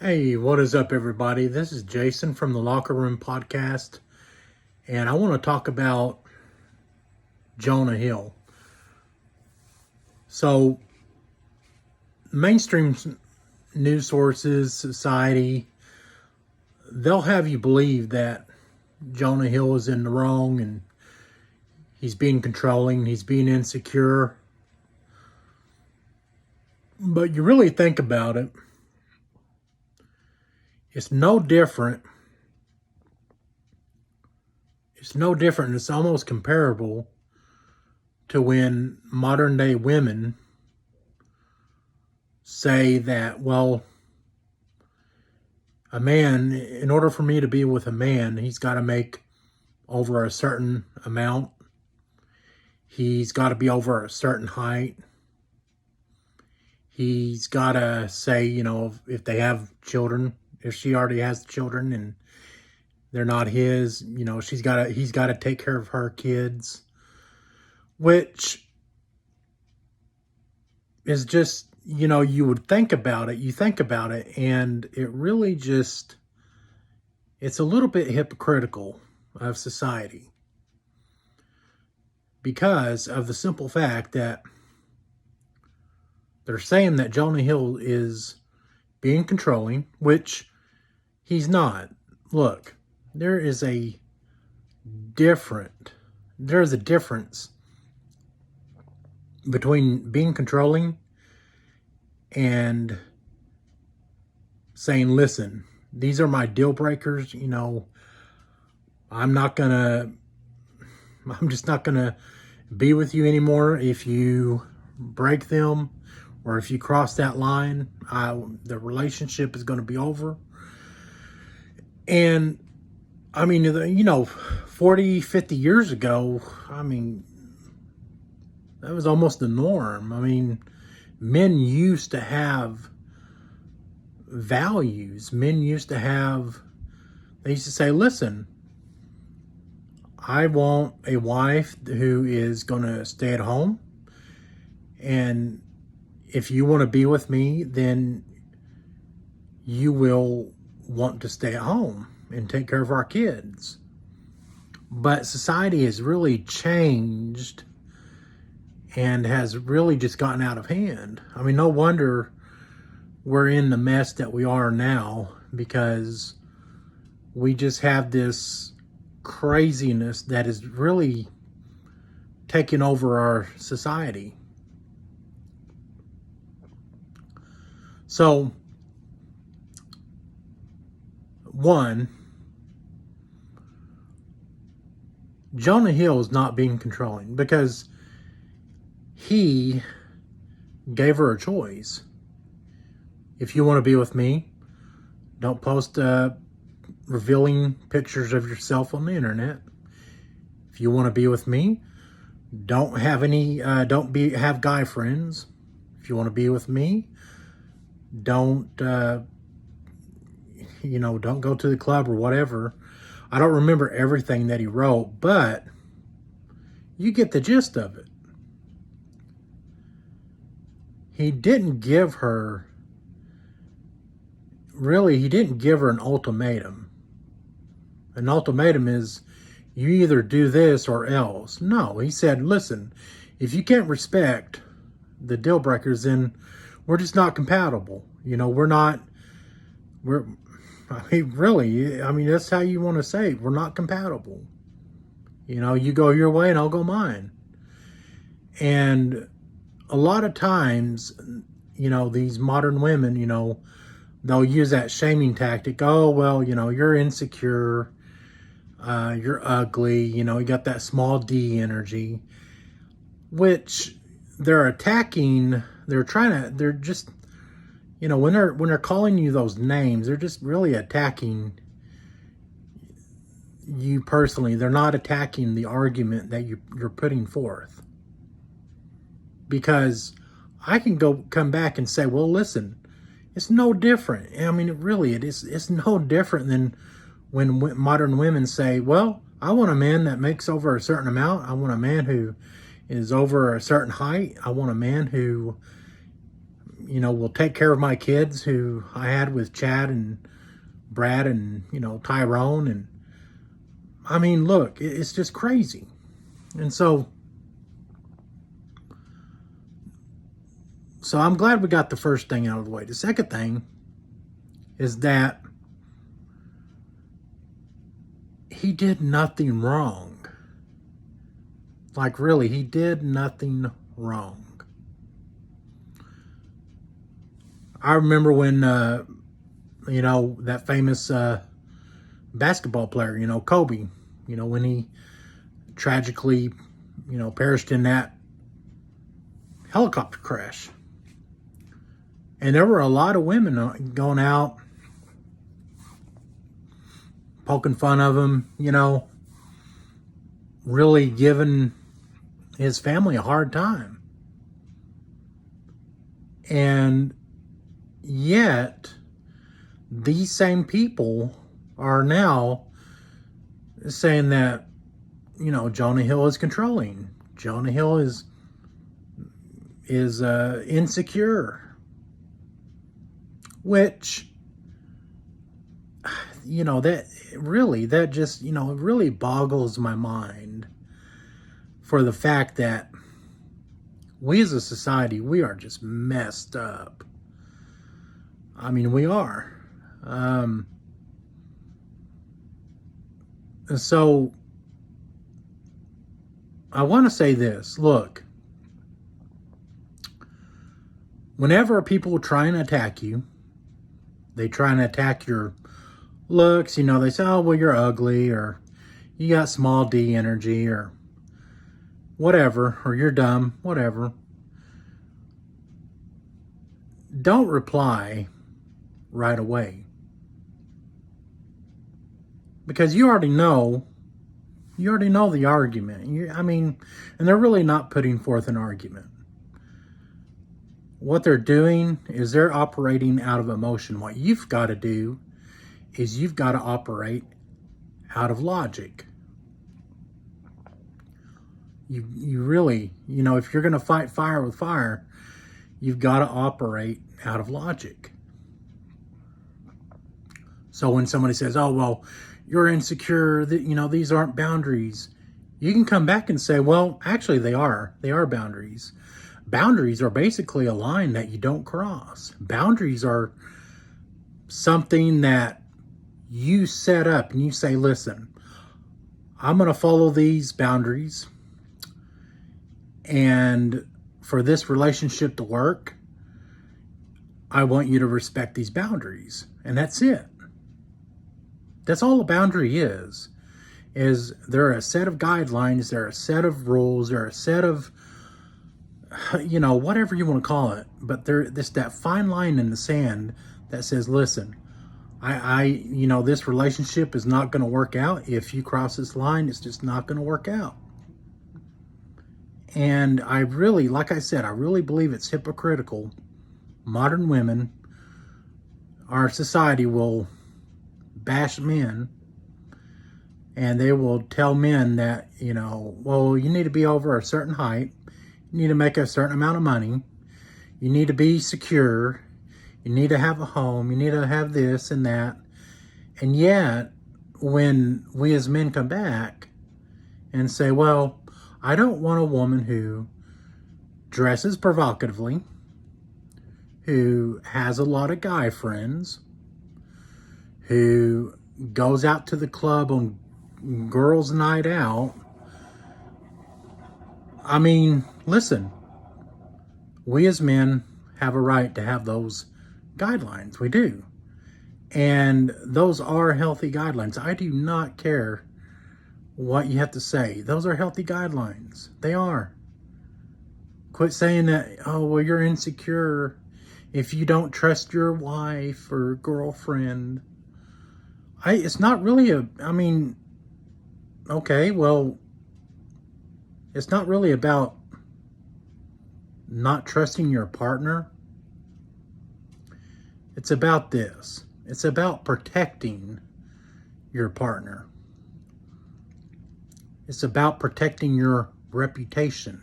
Hey, what is up, everybody? This is Jason from the Locker Room Podcast, and I want to talk about Jonah Hill. So, mainstream news sources, society, they'll have you believe that Jonah Hill is in the wrong and he's being controlling, he's being insecure. But you really think about it, it's no different. It's no different. It's almost comparable to when modern day women say that, well, a man, in order for me to be with a man, he's got to make over a certain amount. He's got to be over a certain height. He's got to say, if they have children, if she already has children and they're not his, he's got to take care of her kids, which is just, you would think about it, and it really just, it's a little bit hypocritical of society because of the simple fact that they're saying that Jonah Hill is being controlling, which he's not. Look, there's a difference between being controlling and saying, listen, these are my deal breakers. I'm just not gonna be with you anymore if you break them, or if you cross that line, the relationship is going to be over. And 40, 50 years ago, that was almost the norm. Men used to have values. They used to say, listen, I want a wife who is going to stay at home. And if you want to be with me, then you will want to stay at home and take care of our kids. But society has really changed and has really just gotten out of hand. No wonder we're in the mess that we are now, because we just have this craziness that is really taking over our society. So, one, Jonah Hill is not being controlling because he gave her a choice. If you want to be with me, don't post revealing pictures of yourself on the internet. If you want to be with me, don't have have guy friends. If you want to be with me, don't go to the club or whatever. I don't remember everything that he wrote, but you get the gist of it. He didn't give her an ultimatum. An ultimatum is, you either do this or else. No, he said, listen, if you can't respect the deal breakers, then we're just not compatible. That's how you want to say it. We're not compatible. You go your way and I'll go mine. And a lot of times, these modern women, they'll use that shaming tactic. Oh, well, you're insecure. You're ugly. You got that small D energy, which they're attacking. They're just, when they're calling you those names, they're just really attacking you personally. They're not attacking the argument that you're putting forth. Because I can come back and say, well, listen, it's no different. It's no different than when modern women say, well, I want a man that makes over a certain amount. I want a man who is over a certain height. I want a man who, will take care of my kids who I had with Chad and Brad and, Tyrone. And I mean, look, it's just crazy. And so I'm glad we got the first thing out of the way. The second thing is that he did nothing wrong. Like, really, he did nothing wrong. I remember when, that famous basketball player, Kobe, when he tragically, perished in that helicopter crash. And there were a lot of women going out, poking fun of him, really giving his family a hard time. And yet, these same people are now saying that, Jonah Hill is controlling. Jonah Hill is insecure. Which, that just, it really boggles my mind for the fact that we as a society, we are just messed up. I mean, we are. So, I want to say this. Look, whenever people try and attack you, they try and attack your looks, they say, oh, well, you're ugly, or you got small D energy, or whatever, or you're dumb, whatever. Don't reply right away. Because you already know the argument. And they're really not putting forth an argument. What they're doing is they're operating out of emotion. What you've got to do is you've got to operate out of logic. You really, if you're going to fight fire with fire, you've got to operate out of logic. So when somebody says, oh, well, you're insecure, that these aren't boundaries, you can come back and say, well, actually they are boundaries. Boundaries are basically a line that you don't cross. Boundaries are something that you set up and you say, listen, I'm going to follow these boundaries, and for this relationship to work, I want you to respect these boundaries. And that's it. That's all a boundary is there a set of guidelines, there are a set of rules, there are a set of, whatever you want to call it. But there's that fine line in the sand that says, listen, this relationship is not going to work out. If you cross this line, it's just not going to work out. And I really, like I said, I really believe it's hypocritical. Modern women, our society will bash men, and they will tell men that, well, you need to be over a certain height, you need to make a certain amount of money, you need to be secure, you need to have a home, you need to have this and that. And yet, when we as men come back and say, well, I don't want a woman who dresses provocatively, who has a lot of guy friends, who goes out to the club on girls' night out. Listen, we as men have a right to have those guidelines. We do. And those are healthy guidelines. I do not care what you have to say. Those are healthy guidelines. They are. Quit saying that, oh, well, you're insecure if you don't trust your wife or girlfriend. It's not really okay, well, it's not really about not trusting your partner. It's about this. It's about protecting your partner. It's about protecting your reputation.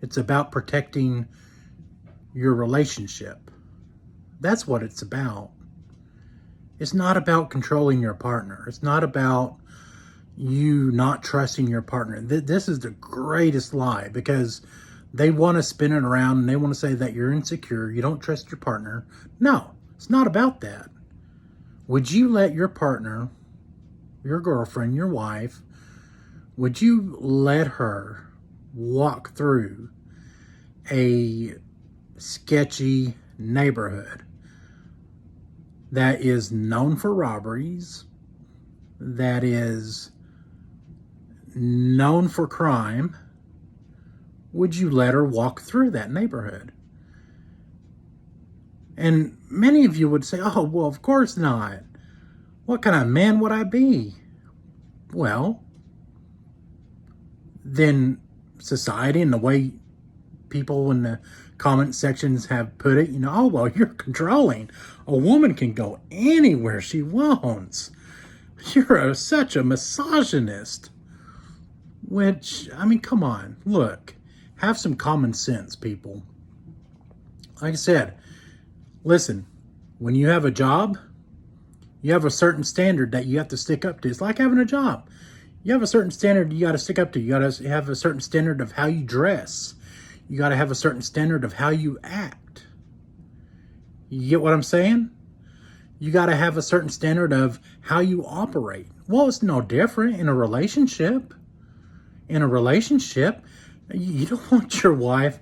It's about protecting your relationship. That's what it's about. It's not about controlling your partner. It's not about you not trusting your partner. This is the greatest lie, because they want to spin it around and they want to say that you're insecure, you don't trust your partner. No, it's not about that. Would you let your partner, your girlfriend, your wife, would you let her walk through a sketchy neighborhood that is known for robberies, that is known for crime? Would you let her walk through that neighborhood? And many of you would say, oh, well, of course not. What kind of man would I be? Well, then society and the way people in the comment sections have put it, oh, well, you're controlling. A woman can go anywhere she wants. You're such a misogynist. Which, come on, look, have some common sense, people. Like I said, listen, when you have a job, you have a certain standard that you have to stick up to. It's like having a job. You have a certain standard you got to stick up to. You got to have a certain standard of how you dress. You got to have a certain standard of how you act. You get what I'm saying? You got to have a certain standard of how you operate. Well, it's no different in a relationship. In a relationship, you don't want your wife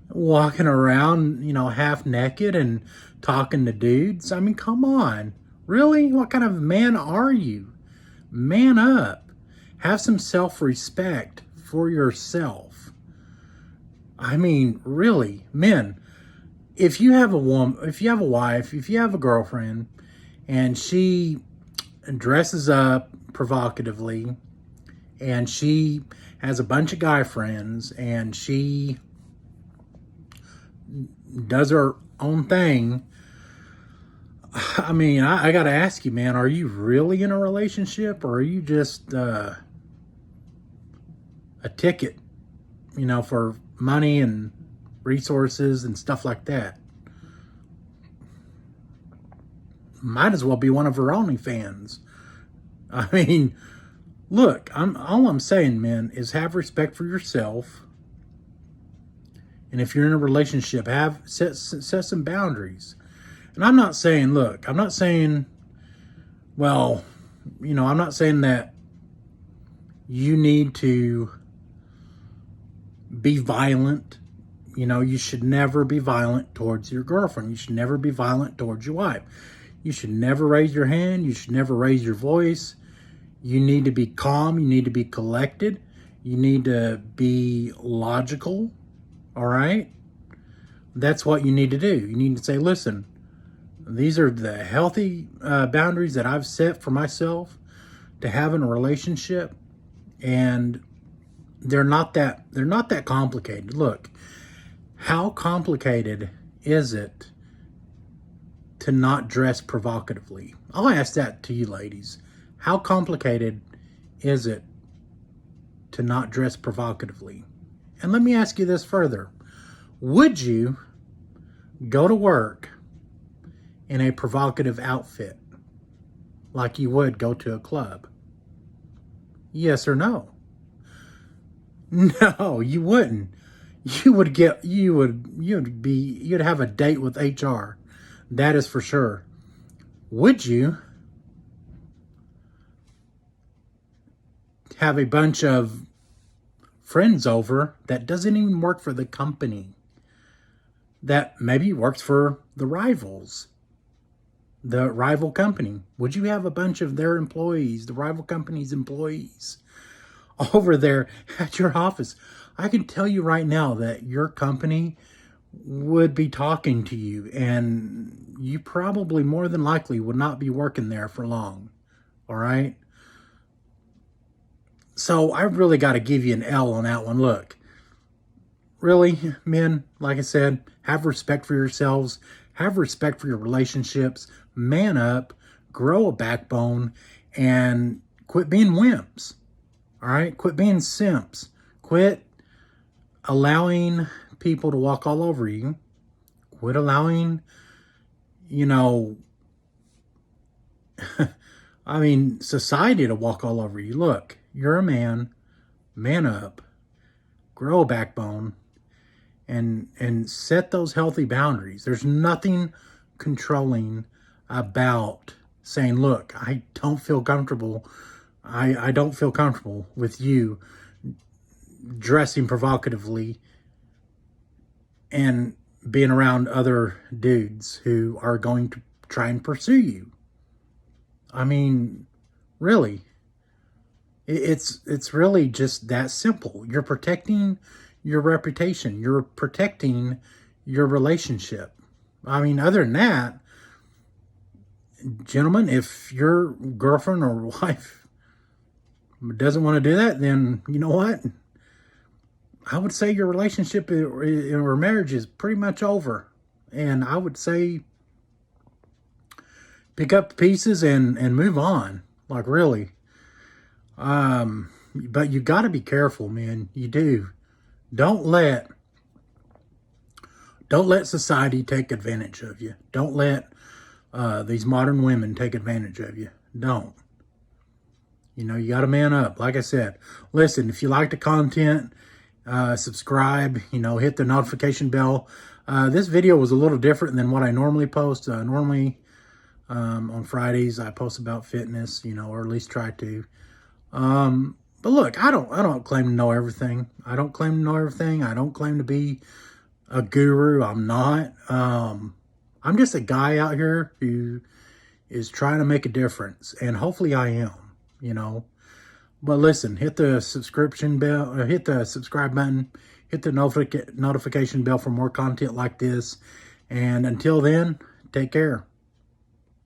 walking around, half naked and talking to dudes. Come on. Really? What kind of man are you? Man up. Have some self-respect for yourself. Really, men, if you have a woman, if you have a wife, if you have a girlfriend, and she dresses up provocatively, and she has a bunch of guy friends, and she does her own thing, I got to ask you, man, are you really in a relationship, or are you just a ticket, for money and resources and stuff like that? Might as well be one of her OnlyFans. Look, all I'm saying, men, is have respect for yourself. And if you're in a relationship, set some boundaries. And I'm not saying that you need to be violent. You should never be violent towards your girlfriend. You should never be violent towards your wife. You should never raise your hand. You should never raise your voice. You need to be calm. You need to be collected. You need to be logical. All right? That's what you need to do. You need to say, listen, these are the healthy boundaries that I've set for myself to have in a relationship, and they're not that complicated. Look, how complicated is it to not dress provocatively? I'll ask that to you, ladies. How complicated is it to not dress provocatively? And let me ask you this further. Would you go to work in a provocative outfit like you would go to a club? Yes or no? No, you wouldn't. You'd have a date with HR. That is for sure. Would you have a bunch of friends over that doesn't even work for the company, that maybe works for the rival company? Would you have a bunch of their employees, the rival company's employees, over there at your office? I can tell you right now that your company would be talking to you, and you probably more than likely would not be working there for long. All right? So I really got to give you an L on that one. Look, really, men, like I said, have respect for yourselves, have respect for your relationships, man up, grow a backbone, and quit being wimps. All right? Quit being simps. Quit allowing people to walk all over you. Quit allowing, you know, I mean, society to walk all over you. Look, you're a man, man up, grow a backbone, and set those healthy boundaries. There's nothing controlling about saying, look, I don't feel comfortable. I don't feel comfortable with you dressing provocatively and being around other dudes who are going to try and pursue you. I mean, really, it's really just that simple. You're protecting your reputation. You're protecting your relationship. I mean, other than that, gentlemen, if your girlfriend or wife doesn't want to do that, then you know what? I would say your relationship or marriage is pretty much over. And I would say pick up the pieces and move on. Like, really. But you got to be careful, man. You do. Don't let society take advantage of you. Don't let these modern women take advantage of you. Don't. You know, you got to man up. Like I said, listen, if you like the content, subscribe, you know, hit the notification bell. This video was a little different than what I normally post. Normally, on Fridays, I post about fitness, you know, or at least try to. But look, I don't claim to know everything. I don't claim to know everything. I don't claim to be a guru. I'm not. I'm just a guy out here who is trying to make a difference, and hopefully I am, you know. But listen, hit the subscription bell, hit the subscribe button, hit the notification bell for more content like this. And until then, take care.